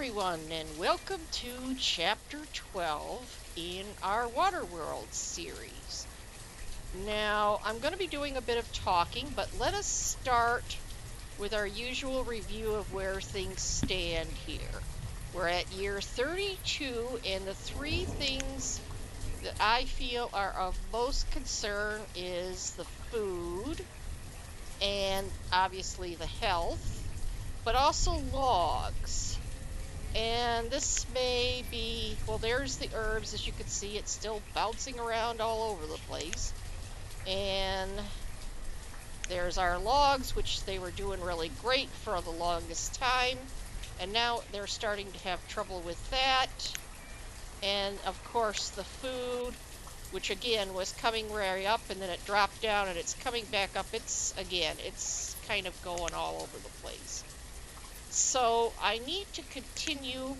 everyone, and welcome to Chapter 12 in our Waterworld series. Now, I'm going to be doing a bit of talking, but let us start with our usual review of where things stand here. We're at year 32, and the three things that I feel are of most concern is the food, and obviously the health, but also logs. And this may be, well, there's the herbs. As you can see, it's still bouncing around all over the place. And there's our logs, which they were doing really great for the longest time. And now they're starting to have trouble with that. And of course the food, which again was coming way up and then it dropped down and it's coming back up. It's kind of going all over the place. So I need to continue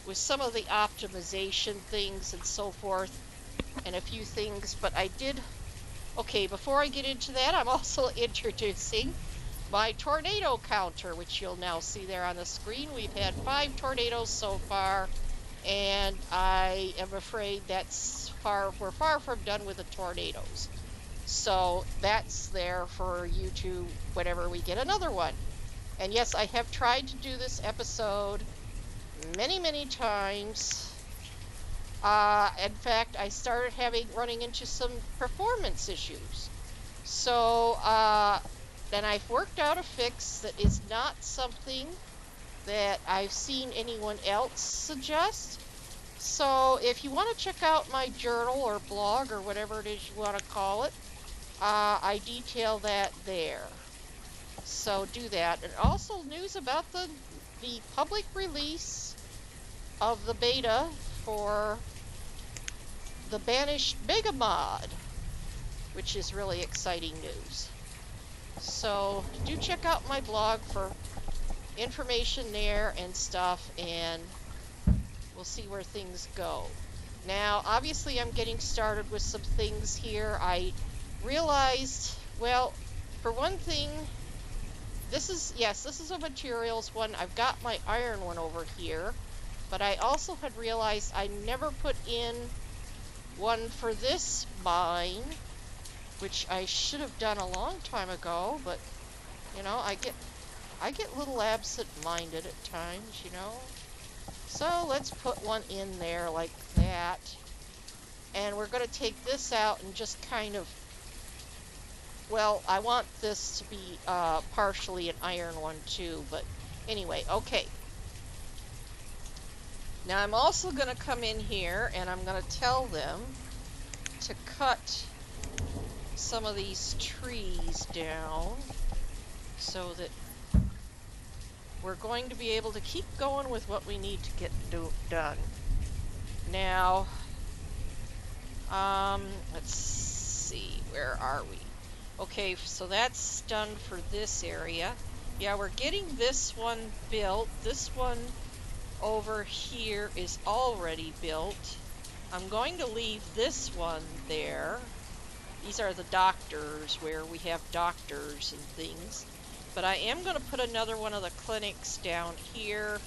with some of the optimization things and so forth and a few things, but okay, before I get into that, I'm also introducing my tornado counter, which you'll now see there on the screen. We've had 5 tornadoes so far, and I am afraid we're far from done with the tornadoes. So that's there for you to, whenever we get another one. And yes, I have tried to do this episode many times. In fact, I started running into some performance issues. So then I've worked out a fix that is not something that I've seen anyone else suggest. So if you want to check out my journal or blog or whatever it is you want to call it, I detail that there. So do that. And also news about the public release of the beta for the Banished Mega Mod, which is really exciting news. So do check out my blog for information there and stuff, and we'll see where things go. Now, obviously I'm getting started with some things here. I realized, well, for one thing, this is a materials one. I've got my iron one over here, but I also had realized I never put in one for this mine, which I should have done a long time ago, but you know, I get a little absent-minded at times, you know. So let's put one in there like that. And we're going to take this out and just kind of, well, I want this to be partially an iron one too, but anyway, okay. Now I'm also going to come in here and I'm going to tell them to cut some of these trees down so that we're going to be able to keep going with what we need to get done. Now, let's see, where are we? Okay, so that's done for this area. Yeah, we're getting this one built. This one over here is already built. I'm going to leave this one there. These are the doctors, where we have doctors and things. But I am going to put another one of the clinics down here.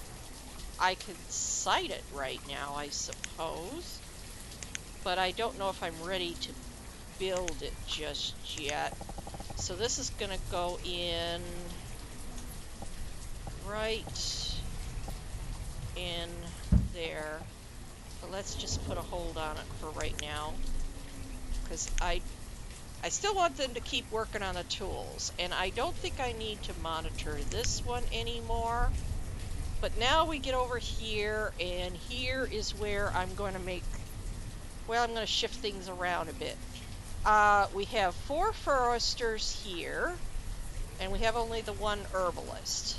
I could site it right now, I suppose. But I don't know if I'm ready to build it just yet. So this is going to go in right in there. But let's just put a hold on it for right now, because I still want them to keep working on the tools, and I don't think I need to monitor this one anymore. But now we get over here, and here is where I'm going to make, well, I'm going to shift things around a bit. We have 4 foresters here, and we have only the 1 herbalist.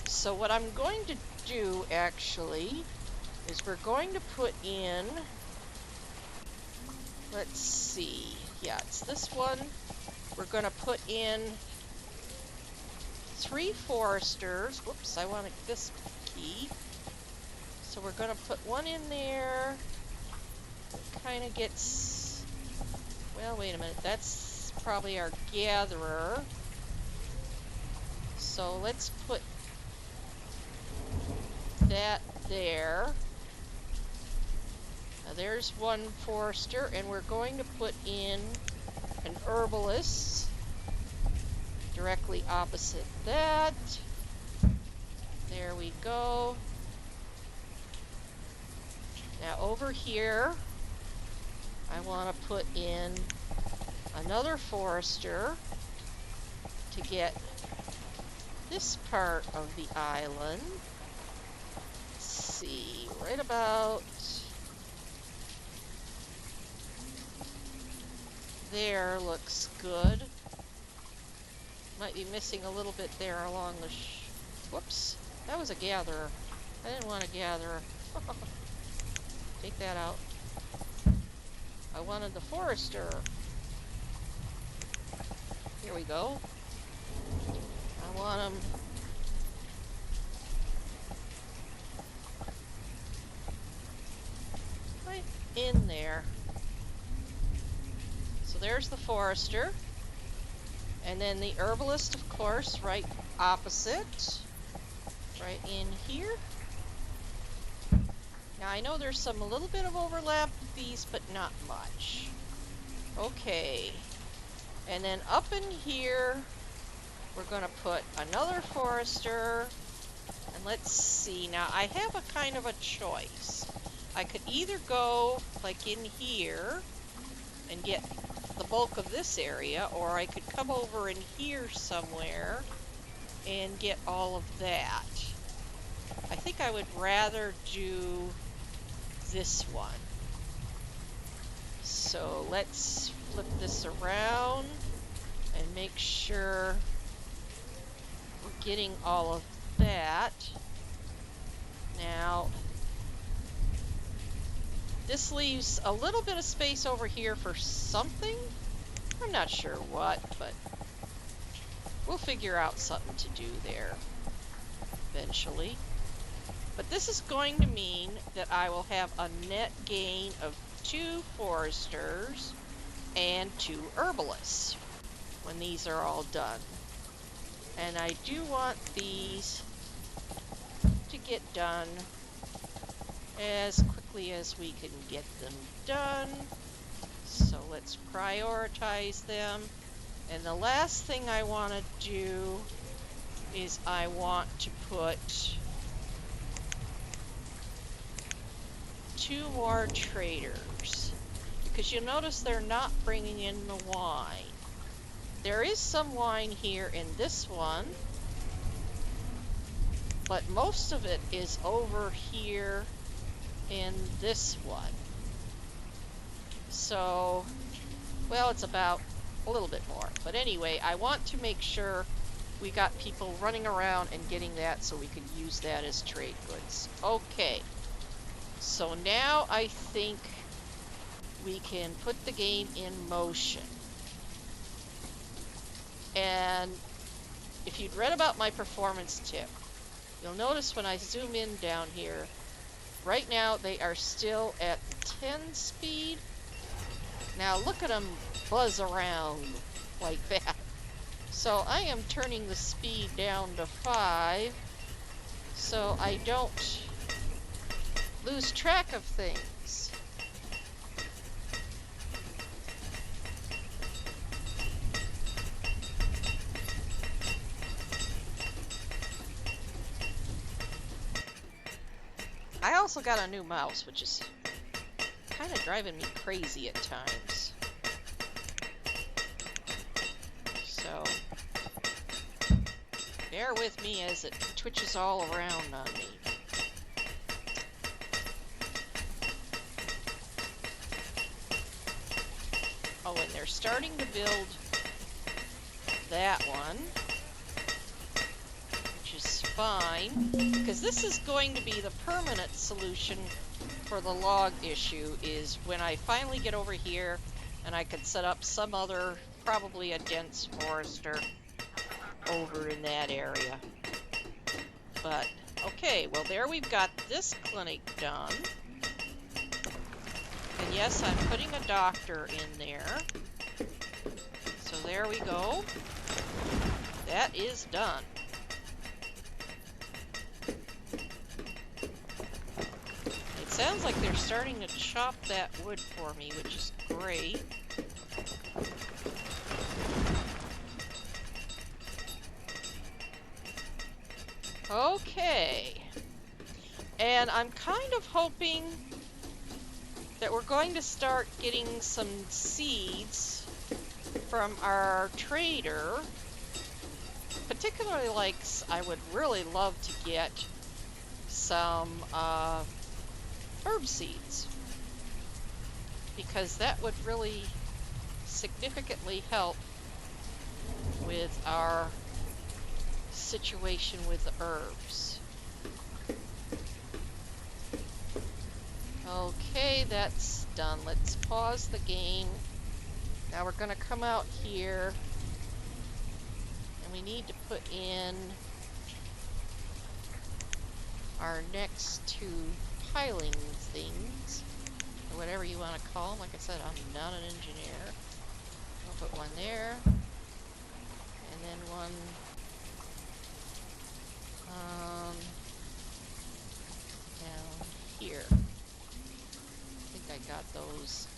So what I'm going to do, actually, is we're going to put in, let's see, yeah, it's this one. We're going to put in 3 foresters. Whoops, I wanted this key. So we're going to put 1 in there. Kind of gets, well, wait a minute, that's probably our gatherer. So let's put that there. Now there's one forester, and we're going to put in an herbalist directly opposite that. There we go. Now over here, I want to put in another forester to get this part of the island. Let's see, right about there looks good. Might be missing a little bit there along the whoops, that was a gatherer. I didn't want a gatherer. Take that out. I wanted the forester. Here we go. I want him right in there. So there's the forester. And then the herbalist, of course, right opposite. Right in here. Now I know there's a little bit of overlap with these, but not much. Okay. And then up in here, we're going to put another forester. And let's see. Now I have a kind of a choice. I could either go like in here and get the bulk of this area, or I could come over in here somewhere and get all of that. I think I would rather do this one. So let's flip this around and make sure we're getting all of that. Now, this leaves a little bit of space over here for something. I'm not sure what, but we'll figure out something to do there eventually. But this is going to mean that I will have a net gain of 2 foresters and 2 herbalists when these are all done. And I do want these to get done as quickly as we can get them done. So let's prioritize them. And the last thing I want to do is I want to put 2 more traders, because you'll notice they're not bringing in the wine. There is some wine here in this one, but most of it is over here in this one. So, well, it's about a little bit more. But anyway, I want to make sure we got people running around and getting that so we could use that as trade goods. Okay. So now I think we can put the game in motion. And if you'd read about my performance tip, you'll notice when I zoom in down here, right now they are still at 10 speed. Now look at them buzz around like that. So I am turning the speed down to 5 so I don't lose track of things. I also got a new mouse, which is kind of driving me crazy at times. So, bear with me as it twitches all around on me. Oh, and they're starting to build that one, which is fine, because this is going to be the permanent solution for the log issue, is when I finally get over here and I could set up some other, probably a dense forester over in that area. But, okay, well there we've got this clinic done. And yes, I'm putting a doctor in there. So there we go. That is done. sounds like they're starting to chop that wood for me, which is great. Okay. And I'm kind of hoping that we're going to start getting some seeds from our trader. Particularly, like, I would really love to get some herb seeds, because that would really significantly help with our situation with the herbs. Okay, that's done. Let's pause the game. Now we're going to come out here, and we need to put in our next two piling things, or whatever you want to call them. Like I said, I'm not an engineer. I'll put one there, and then one down here. I think I got those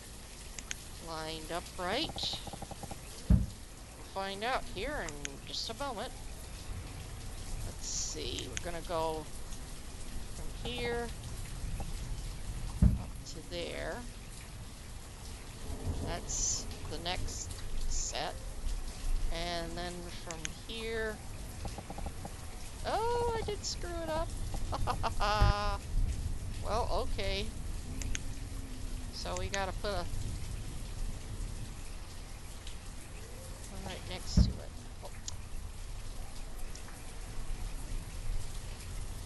lined up right. We'll find out here in just a moment. Let's see, we're gonna go from here up to there. That's the next set. And then from here, oh, I did screw it up. Well, okay. So we gotta put a one right next to it. Oh.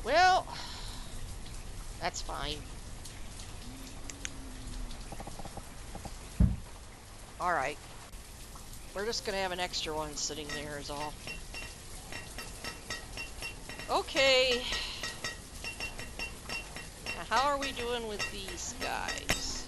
Well, that's fine. Alright. We're just gonna have an extra one sitting there is all. Okay. Now how are we doing with these guys?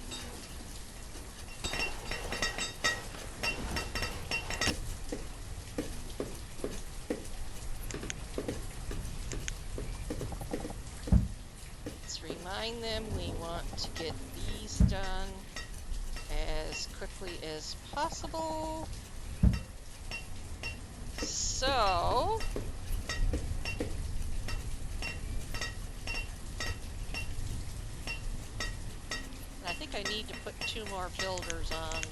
Let's remind them we want to get these done as quickly as possible. So, I think I need to put 2 more builders on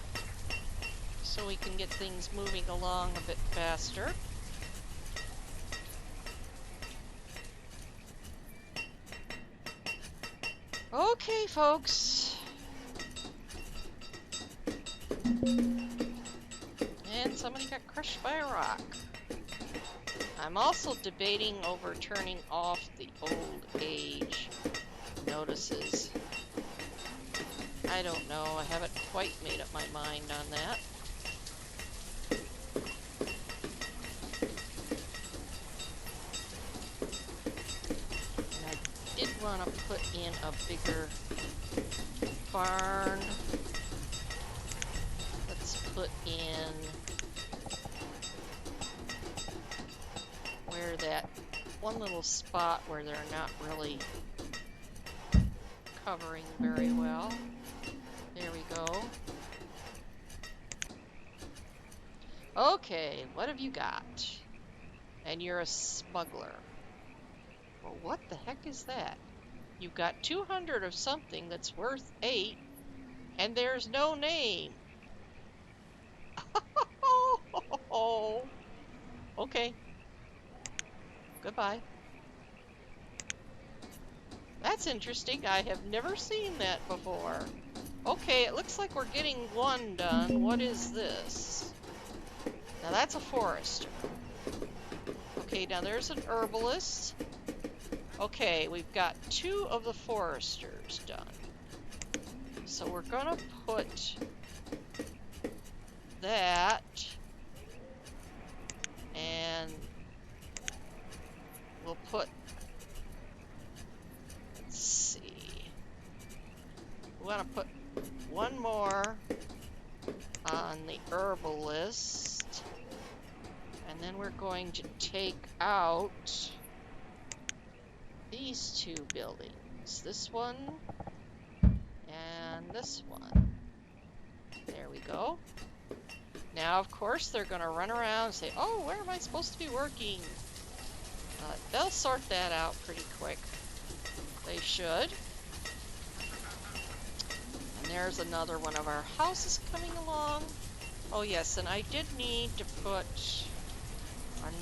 so we can get things moving along a bit faster. Okay, folks. And somebody got crushed by a rock. I'm also debating over turning off the old age notices. I don't know. I haven't quite made up my mind on that. And I did want to put in a bigger barn. Let's put in where that one little spot where they're not really covering very well. There we go. Okay, what have you got? And you're a smuggler. Well, what the heck is that? You've got 200 of something that's worth 8, and there's no name. Okay. Goodbye. That's interesting. I have never seen that before. Okay, it looks like we're getting one done. What is this? Now that's a forester. Okay, now there's an herbalist. Okay, we've got 2 of the foresters done. So we're gonna put that, and we'll put, let's see, we want to put 1 more on the herbalist, and then we're going to take out these 2 buildings. This one And this one. There we go. Now, of course, they're going to run around and say, oh, where am I supposed to be working? They'll sort that out pretty quick. They should. And there's another one of our houses coming along. Oh, yes, and I did need to put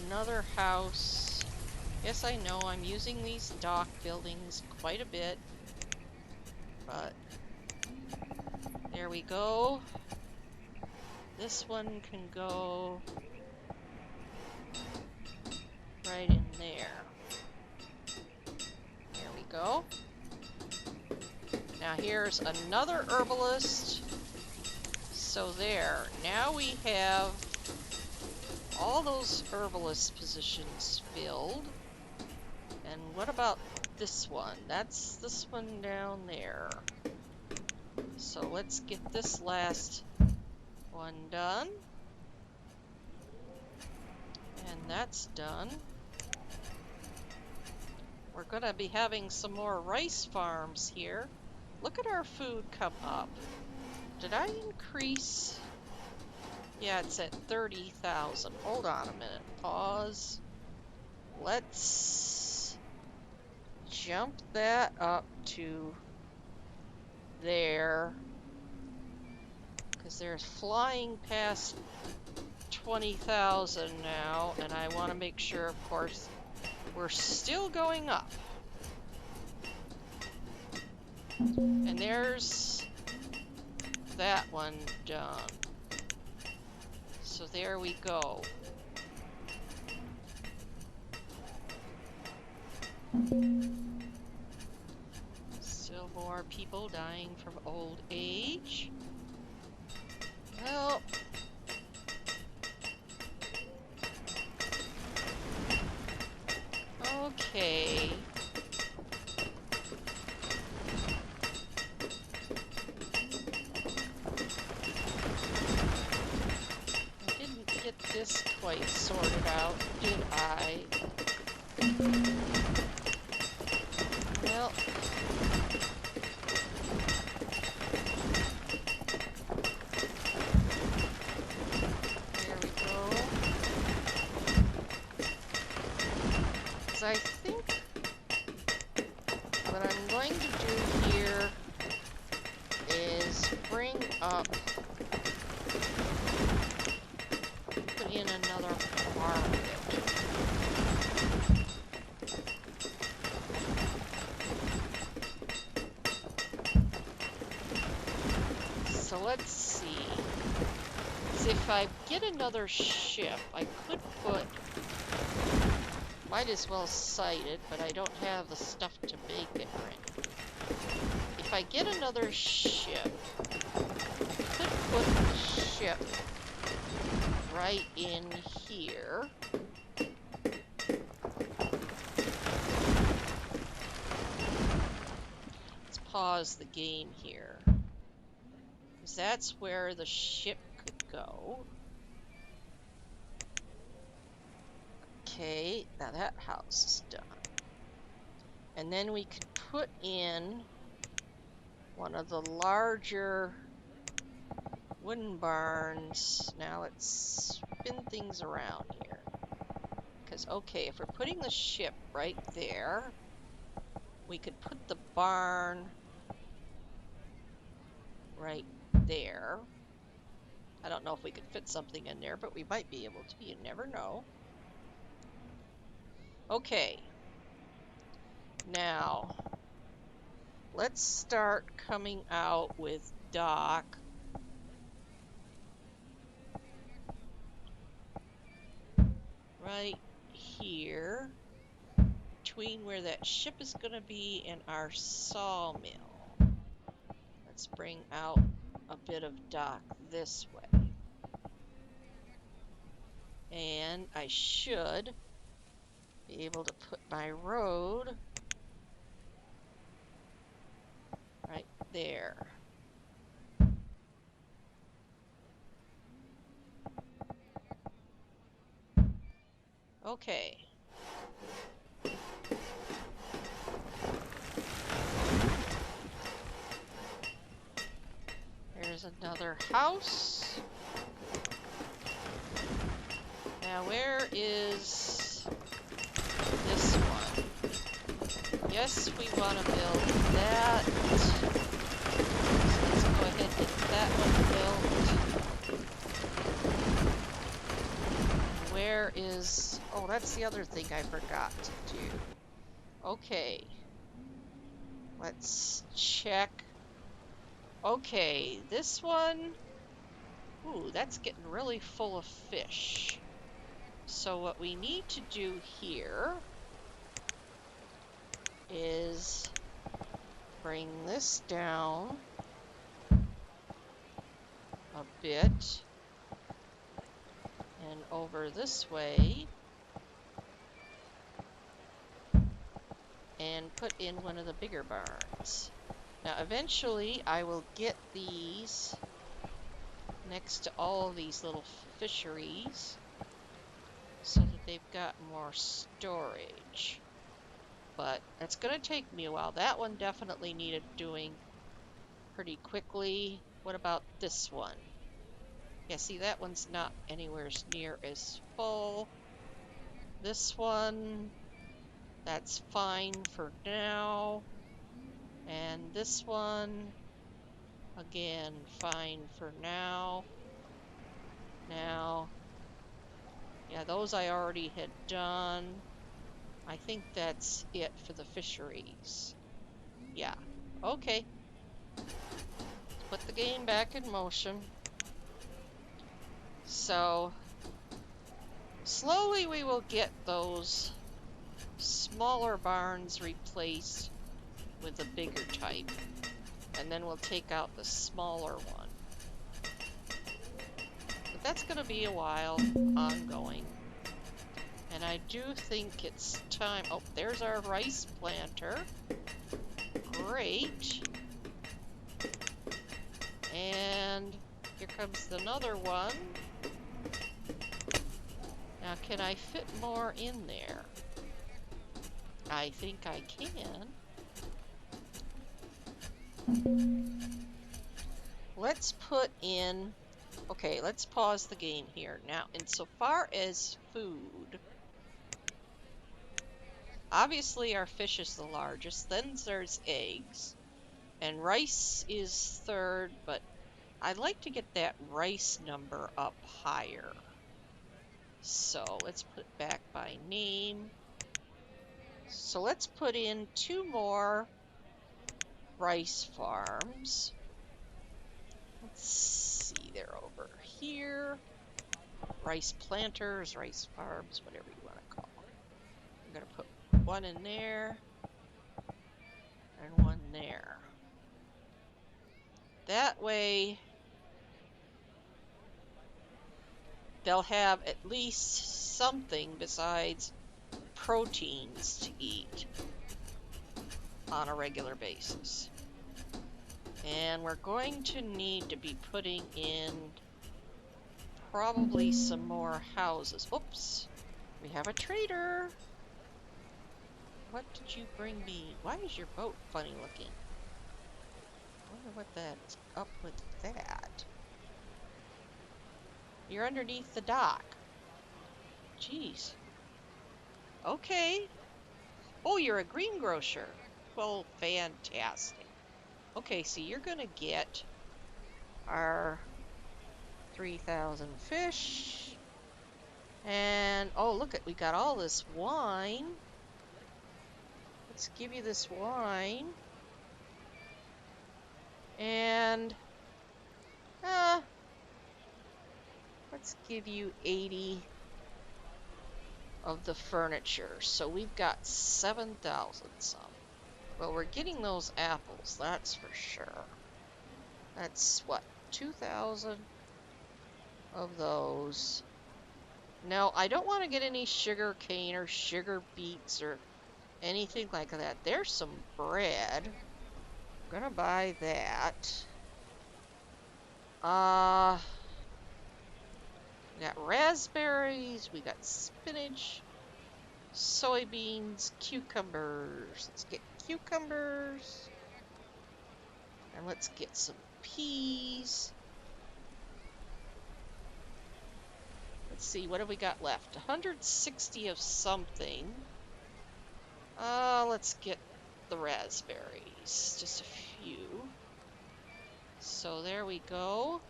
another house. Yes, I know I'm using these dock buildings quite a bit. But there we go. This one can go right in there. There we go. Now here's another herbalist. So there. Now we have all those herbalist positions filled. And what about this one? That's this one down there. So let's get this last one done. And that's done. We're going to be having some more rice farms here. Look at our food come up. Did I increase? Yeah, it's at 30,000. Hold on a minute. Pause. Let's jump that up to there. Because they're flying past 20,000 now, and I want to make sure, of course, we're still going up. And there's that one done. So there we go. Still more people dying from old age. Well, okay. I didn't get this quite sorted out, did I? Well, there we go. So I think what I'm going to do here is bring up, put in another market. So let's see. So if I get another ship, I could put, might as well site it, but I don't have the stuff to make it right. If I get another ship, I could put the ship right in here. Let's pause the game here. Because that's where the ship could go. Okay, now that house is done. And then we could put in one of the larger wooden barns. Now let's spin things around here. Because, okay, if we're putting the ship right there, we could put the barn right there. I don't know if we could fit something in there, but we might be able to. You never know. Okay. Now, let's start coming out with dock. Right here. Between where that ship is going to be and our sawmill. Let's bring out a bit of dock this way. And I should be able to put my road right there. Okay. another house. Now where is this one? Yes, we want to build that. So let's go ahead and get that one built. Where is... Oh, that's the other thing I forgot to do. Okay. Let's check. Okay, this one... Ooh, that's getting really full of fish. So what we need to do here is bring this down a bit and over this way and put in one of the bigger barns. Now eventually I will get these next to all of these little fisheries so that they've got more storage. But it's going to take me a while. That one definitely needed doing pretty quickly. What about this one? Yeah, see, that one's not anywhere near as full. This one, that's fine for now. And this one, again, fine for now. Now, yeah, those I already had done. I think that's it for the fisheries. Yeah, okay. Put the game back in motion. So, slowly we will get those smaller barns replaced with a bigger type. And then we'll take out the smaller one. But that's going to be a while ongoing. And I do think it's time... Oh, there's our rice planter. Great. And here comes another one. Now, can I fit more in there? I think I can. Let's put in... Okay, let's pause the game here. Now, insofar as food, obviously our fish is the largest, then there's eggs, and rice is third, but I'd like to get that rice number up higher. So let's put it back by name. So let's put in 2 more rice farms. Let's see, they're over here. Rice planters, rice farms, whatever you want to call them. I'm going to put one in there and one there. That way they'll have at least something besides proteins to eat on a regular basis. And we're going to need to be putting in probably some more houses. Oops, we have a trader. What did you bring me? Why is your boat funny looking? I wonder what that's up with that. You're underneath the dock. Jeez. Okay. Oh, you're a greengrocer. Well, fantastic. Okay, so you're gonna get our 3,000 fish. And, oh, look at, we got all this wine. Let's give you this wine. And, let's give you 80 of the furniture. So we've got 7,000 some. Well, we're getting those apples, that's for sure. That's, what, 2,000 of those. Now, I don't want to get any sugar cane or sugar beets or anything like that. There's some bread. I'm gonna buy that. We got raspberries, we got spinach, soybeans, cucumbers. Let's get cucumbers. And let's get some peas. Let's see, what have we got left? 160 of something. Let's get the raspberries. Just a few. So there we go.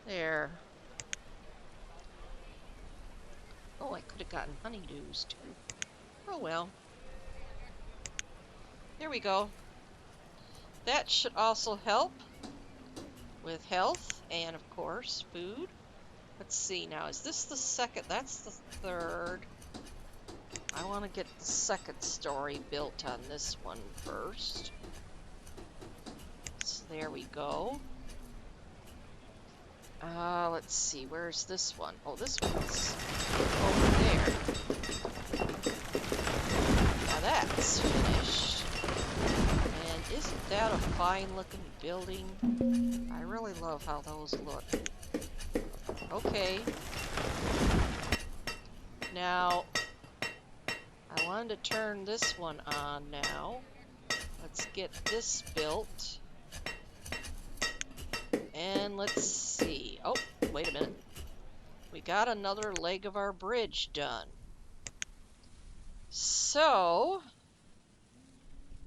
There. Oh, I could have gotten honeydews too. Oh well. There we go. That should also help with health and, of course, food. Let's see now. Is this the second? That's the third. I want to get the second story built on this one first. So there we go. Let's see. Where's this one? Oh, this one's over there. Now that's finished. And isn't that a fine looking building? I really love how those look. Okay. Now, I wanted to turn this one on now. Let's get this built. And let's see. Oh, wait a minute. We got another leg of our bridge done. So,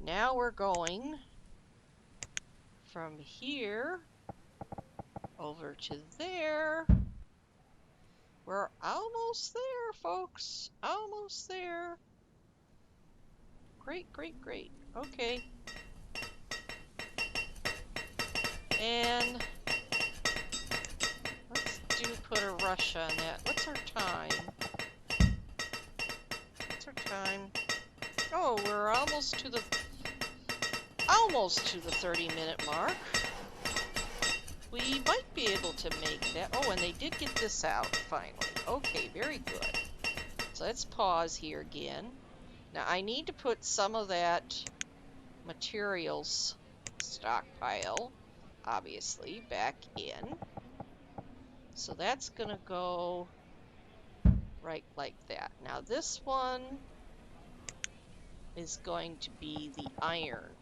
now we're going from here over to there. We're almost there, folks. Almost there. Great, great, great. Okay. And let's put a rush on that. What's our time? What's our time? Oh, we're almost to the 30-minute mark. We might be able to make that. Oh, and they did get this out finally. Okay, very good. So let's pause here again. Now I need to put some of that materials stockpile, obviously, back in. So that's gonna go right like that. Now this one is going to be the iron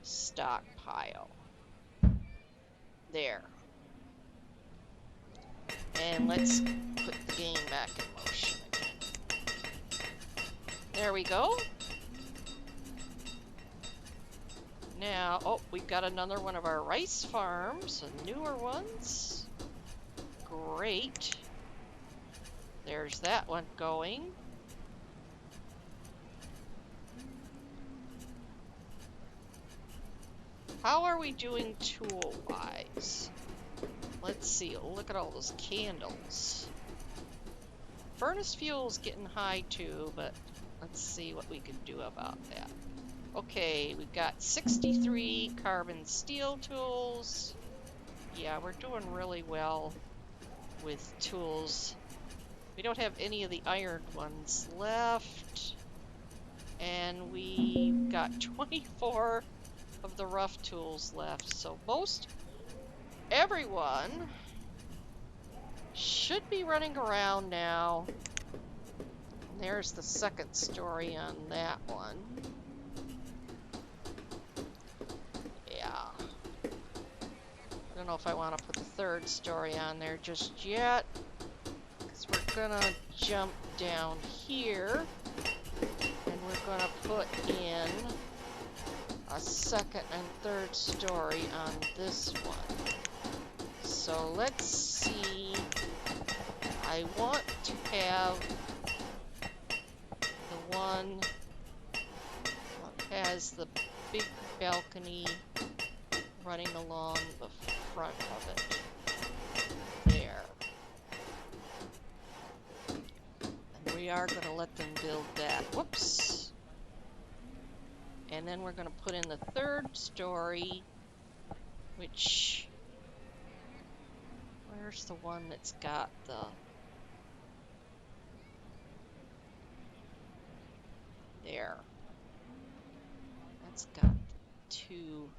stockpile. There. And let's put the game back in motion again. There we go. Now, oh, we've got another one of our rice farms, newer ones. Great. There's that one going. How are we doing tool-wise? Let's see, look at all those candles. Furnace fuel's getting high too, but let's see what we can do about that. Okay, we've got 63 carbon steel tools. Yeah, we're doing really well with tools. We don't have any of the iron ones left. And we've got 24 of the rough tools left. So most everyone should be running around now. There's the second story on that one. Yeah. I don't know if I want to put the third story on there just yet, because we're gonna jump down here and we're gonna put in a second and third story on this one. So let's see. I want to have the one that has the big balcony running along the front of it. There. And we are going to let them build that. Whoops. And then we're going to put in the third story, which... Where's the one that's got the... There. That's got two...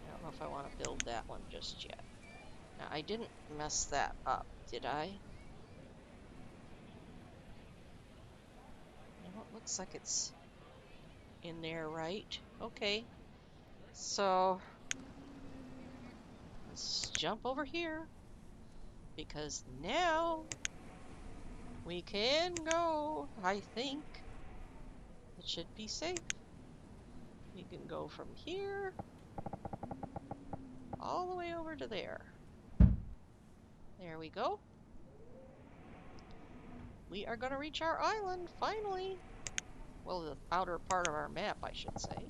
I don't know if I want to build that one just yet. Now, I didn't mess that up, did I? No, it looks like it's in there, right? Okay. So let's jump over here because now we can go. I think it should be safe. We can go from here all the way over to there. There we go. We are going to reach our island, finally. Well, the outer part of our map, I should say.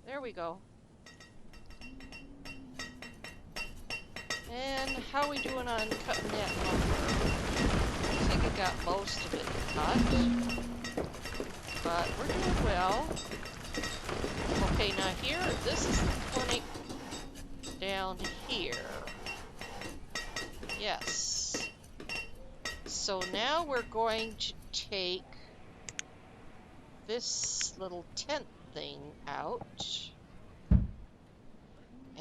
There we go. And how we doing on cutting that lumber? I think I got most of it cut. But we're doing well. Okay, now here, this is the clinic down here. Yes. So now we're going to take this little tent thing out.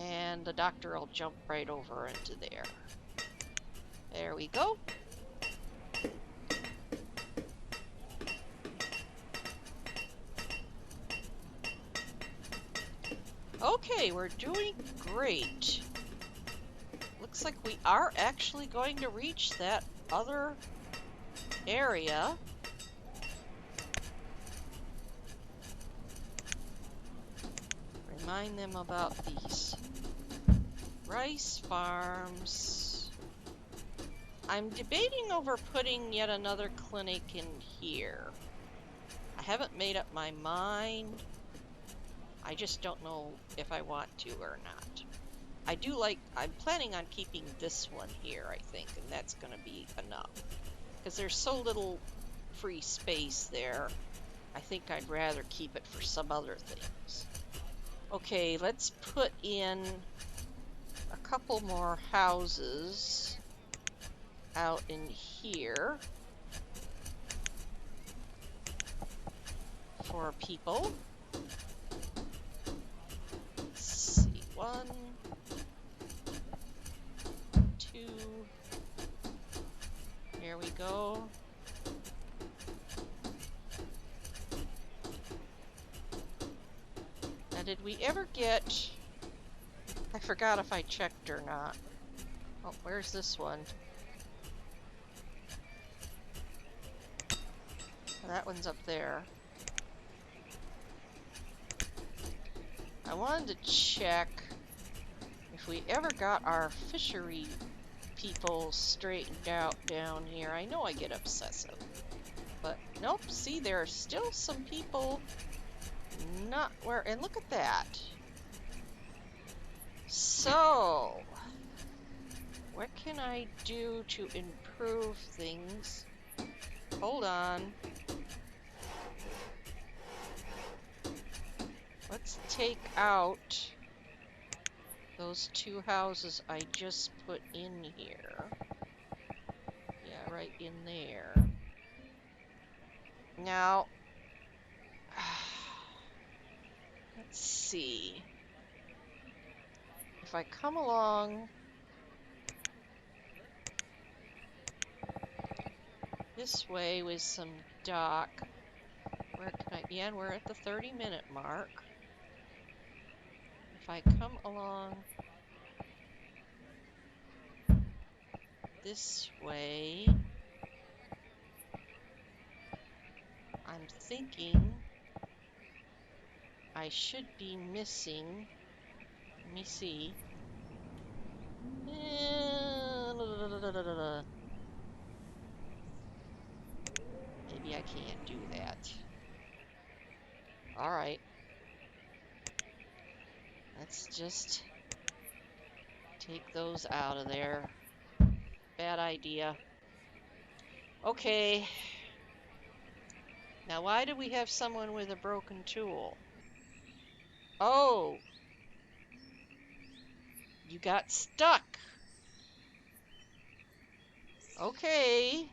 And the doctor will jump right over into there. There we go. Okay, we're doing great. Looks like we are actually going to reach that other area. Remind them about these rice farms. I'm debating over putting yet another clinic in here. I haven't made up my mind. I just don't know if I want to or not. I'm planning on keeping this one here, I think, and that's going to be enough. Because there's so little free space there, I think I'd rather keep it for some other things. Okay, let's put in a couple more houses out in here for people. Let's see, 1, 2, there we go. Now, did we ever get... I forgot if I checked or not. Oh, where's this one? That one's up there. I wanted to check if we ever got our fishery people straightened out down here. I know I get obsessive, but nope. See, there are still some people not where, and look at that. So, what can I do to improve things? Hold on. Let's take out those 2 houses I just put in here. Yeah, right in there. Now, let's see. If I come along this way with some dock, where can I, yeah, we're at the 30-minute mark. If I come along this way, I'm thinking I should be missing, let me see. Maybe I can't do that. Alright. Let's just take those out of there. Bad idea. Okay. Now, why do we have someone with a broken tool? Oh! You got stuck! Okay.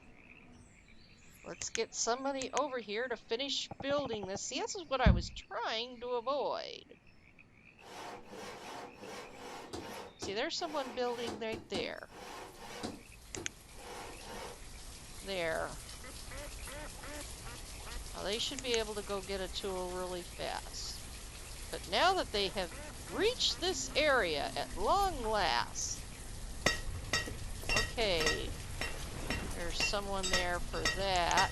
Let's get somebody over here to finish building this. See, this is what I was trying to avoid. See, there's someone building right there. There. Now, they should be able to go get a tool really fast. But now that they have reached this area at long last. Okay, there's someone there for that.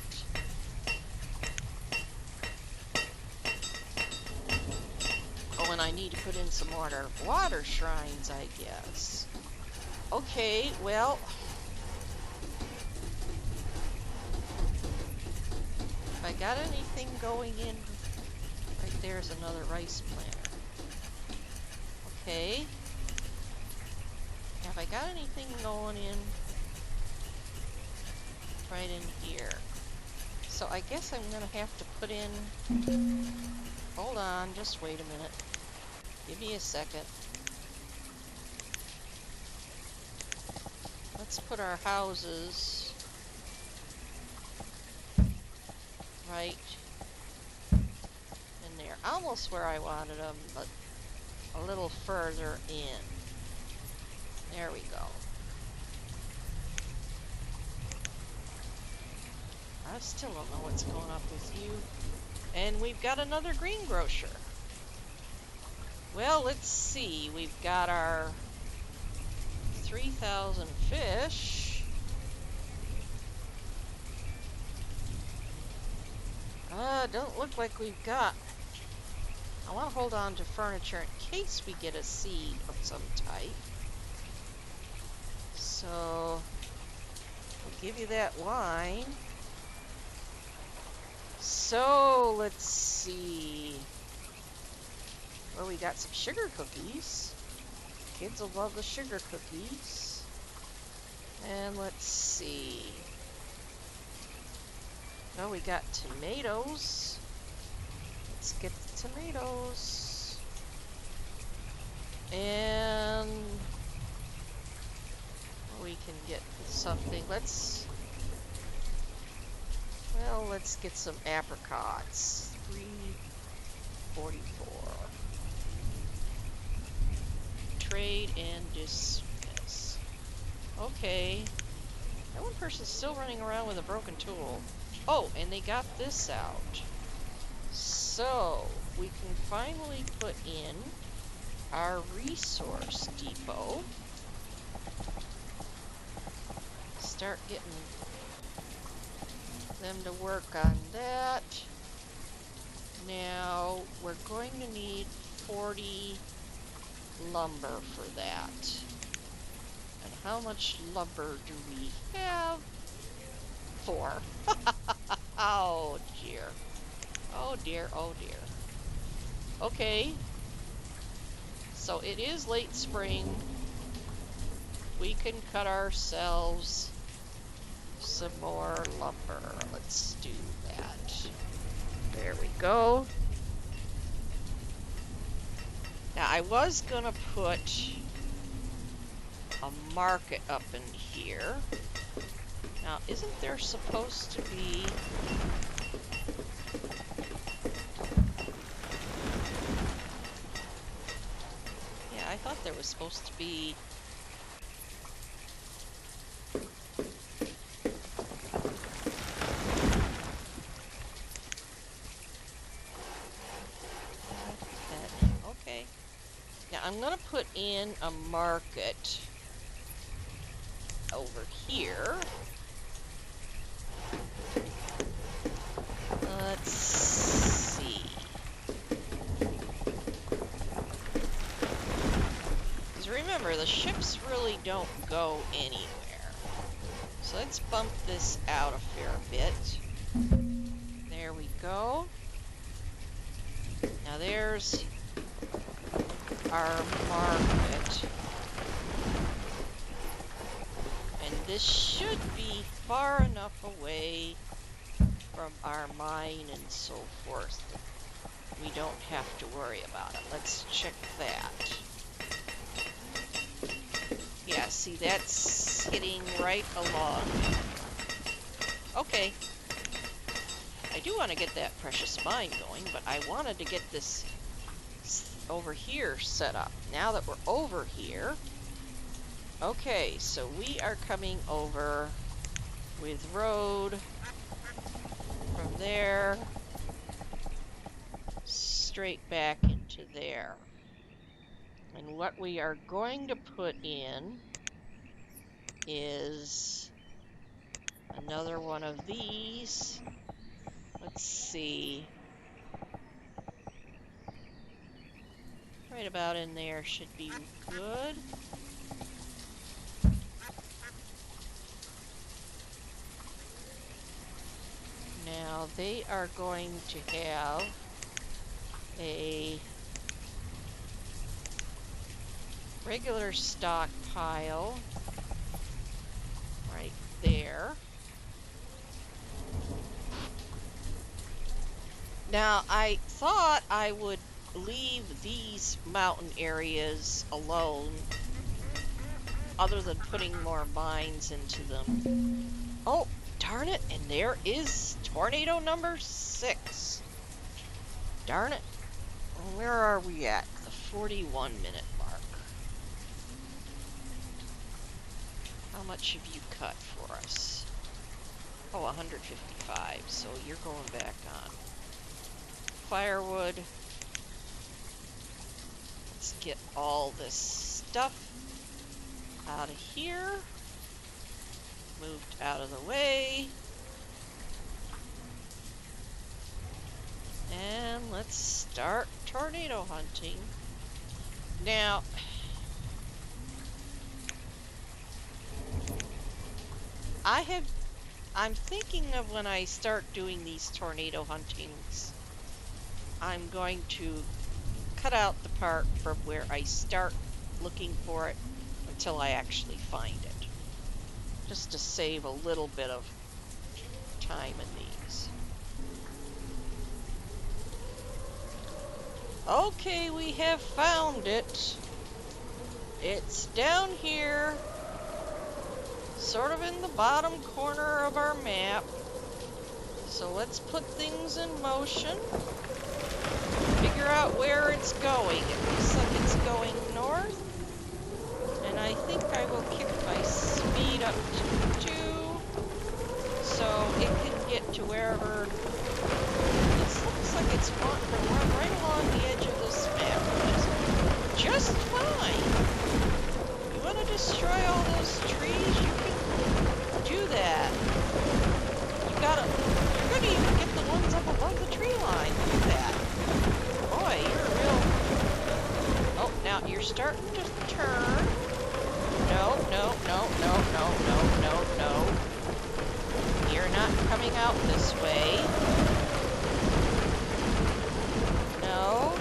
Oh, and I need to put in some more water shrines, I guess. Okay, well, if I got anything going in, right there's another rice planter. Okay. Have I got anything going in right in here? So I guess I'm gonna have to put in, hold on, just wait a minute. Give me a second. Let's put our houses right in there. Almost where I wanted them, but a little further in. There we go. I still don't know what's going on with you. And we've got another greengrocer. Well, let's see. We've got our 3,000 fish. Don't look like we've got. I want to hold on to furniture in case we get a seed of some type. So, we'll give you that wine. So, let's see. Well, we got some sugar cookies. Kids will love the sugar cookies. And let's see. Oh, we got tomatoes. Let's get the tomatoes. And we can get something. Let's get some apricots. 344. Trade and dismiss. Okay. That one person's still running around with a broken tool. Oh, and they got this out. So, we can finally put in our resource depot. Start getting them to work on that. Now, we're going to need 40 lumber for that. And how much lumber do we have? 4. Oh dear. Oh dear, oh dear. Okay. So it is late spring. We can cut ourselves some more lumber. Let's do that. There we go. Now I was gonna put a market up in here. Now, isn't there supposed to be... Yeah, I thought there was supposed to be... Okay. Now, I'm gonna put in a market over here. Let's see. Because remember, the ships really don't go anywhere. So let's bump this out a fair bit. There we go. Now there's our market. And this should be far enough away from our mine and so forth. We don't have to worry about it. Let's check that. Yeah, see, that's hitting right along. Okay. I do want to get that precious mine going, but I wanted to get this over here set up. Now that we're over here, okay, so we are coming over with road from there straight back into there. And what we are going to put in is another one of these. Let's see. Right about in there should be good. Now they are going to have a regular stockpile right there. Now I thought I would leave these mountain areas alone, other than putting more mines into them. Oh, darn it, and there is tornado number 6. Darn it. Where are we at? The 41-minute mark. How much have you cut for us? Oh, 155, so you're going back on. Firewood. Let's get all this stuff out of here. Moved out of the way. And let's start tornado hunting. Now, I'm thinking of when I start doing these tornado huntings, I'm going to cut out the part from where I start looking for it until I actually find it. Just to save a little bit of time in these. Okay, we have found it. It's down here, sort of in the bottom corner of our map. So let's put things in motion. Figure out where it's going. It looks like it's going north. And I think I will kick my speed up to 2, so it can get to wherever. This looks like it's wanting to run right along the edge of this map, which is just fine. You want to destroy all those trees? You can do that. You're gonna even get the ones up above the tree line. Look at that. Boy, you're a real. Oh, now you're starting to turn. No, no, no, no, no, no, no, no. You're not coming out this way. No.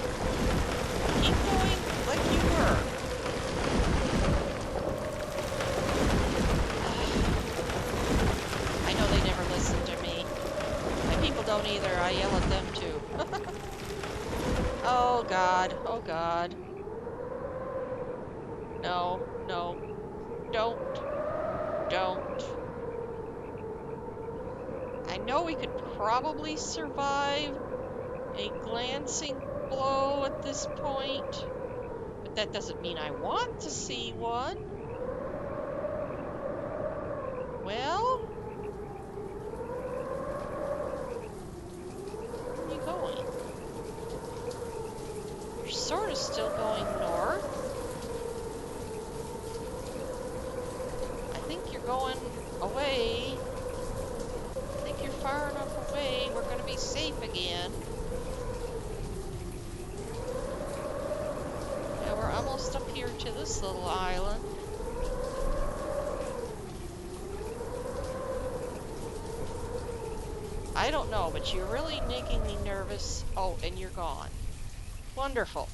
Keep going like you were. I know they never listen to me. My people don't either. I yell at them too. Oh God. Oh God. No. No. Don't. I know we could probably survive a glancing blow at this point, but that doesn't mean I want to see one. Well, where are you going? You're sort of still going north. I think you're going away. I think you're far enough away. We're going to be safe again. Yeah, we're almost up here to this little island. I don't know, but you're really making me nervous. Oh, and you're gone. Wonderful.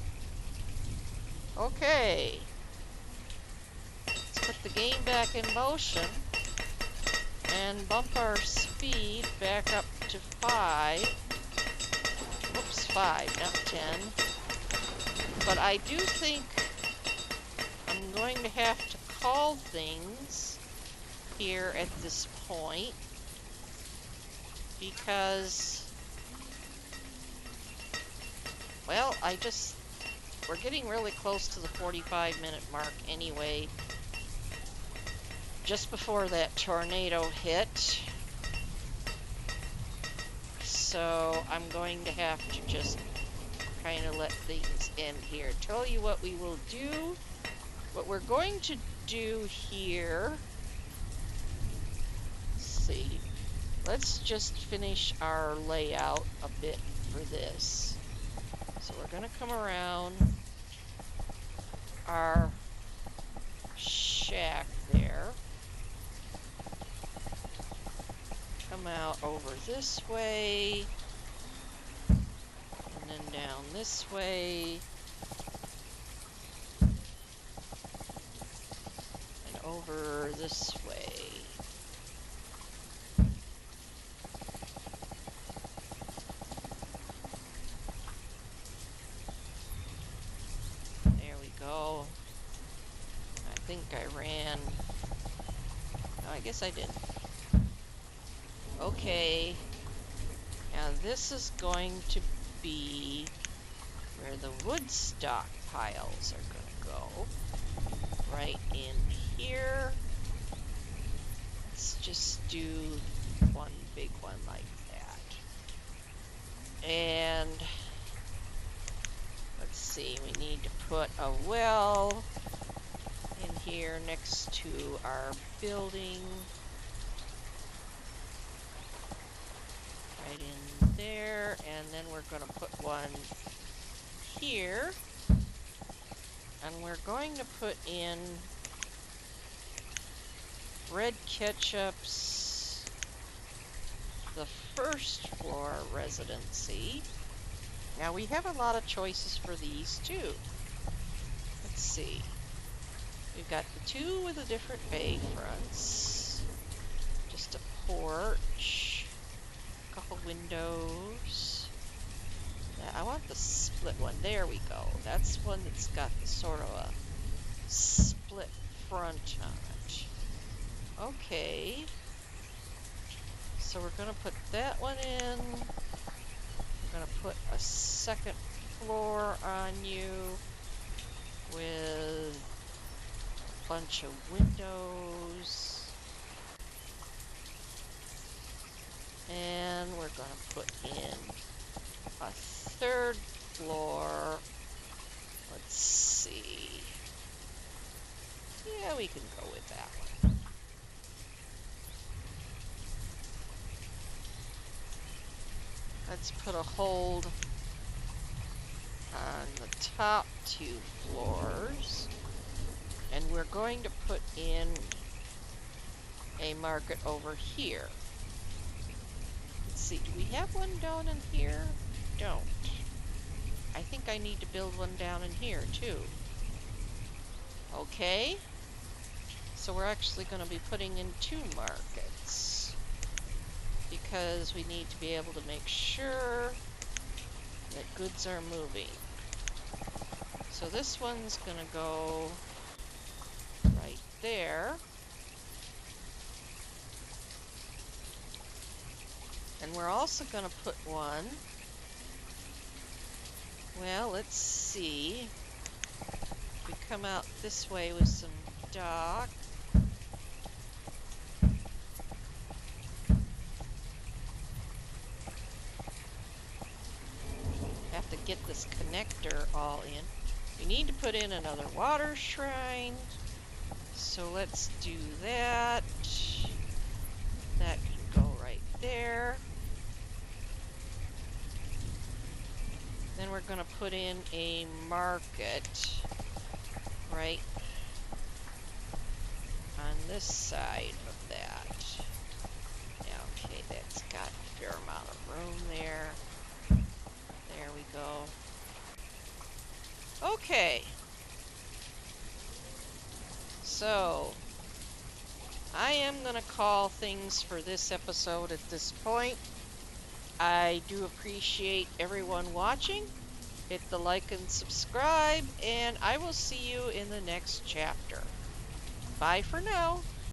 Okay. Let's put the game back in motion and bump our speed back up to 5. Oops, 5, not 10. But I do think I'm going to have to call things here at this point, because, well, we're getting really close to the 45-minute mark anyway. Just before that tornado hit. So I'm going to have to just kind of let things end here. Tell you what we will do. What we're going to do here, let's see, let's just finish our layout a bit for this. So we're going to come around our shack there, come out over this way, and then down this way, and over this way. There we go. I think I ran... No, I guess I didn't. Okay. Now this is going to be where the wood stockpiles are going to go. Right in here. Let's just do one big one like that. And let's see, we need to put a well in here next to our building. Right in there, and then we're going to put one here. And we're going to put in Red Ketchup's the first floor residency. Now we have a lot of choices for these too. Let's see. We've got the two with the different bay fronts. Just a porch. A couple windows. I want the split one. There we go. That's one that's got sort of a split front on it. Okay. So we're going to put that one in. We're going to put a second floor on you with a bunch of windows. And we're going to put in a third floor. Let's see. Yeah, we can go with that one. Let's put a hold on the top two floors. And we're going to put in a market over here. Let's see, do we have one down in here? Don't. I think I need to build one down in here too. Okay. So we're actually going to be putting in two markets because we need to be able to make sure that goods are moving. So this one's going to go right there. And we're also going to put one, well, let's see. We come out this way with some dock. Have to get this connector all in. We need to put in another water shrine. So let's do that. That can go right there. Then we're going to put in a market right on this side of that. Yeah, okay, that's got a fair amount of room there. There we go. Okay. So, I am going to call things for this episode at this point. I do appreciate everyone watching. Hit the like and subscribe, and I will see you in the next chapter. Bye for now.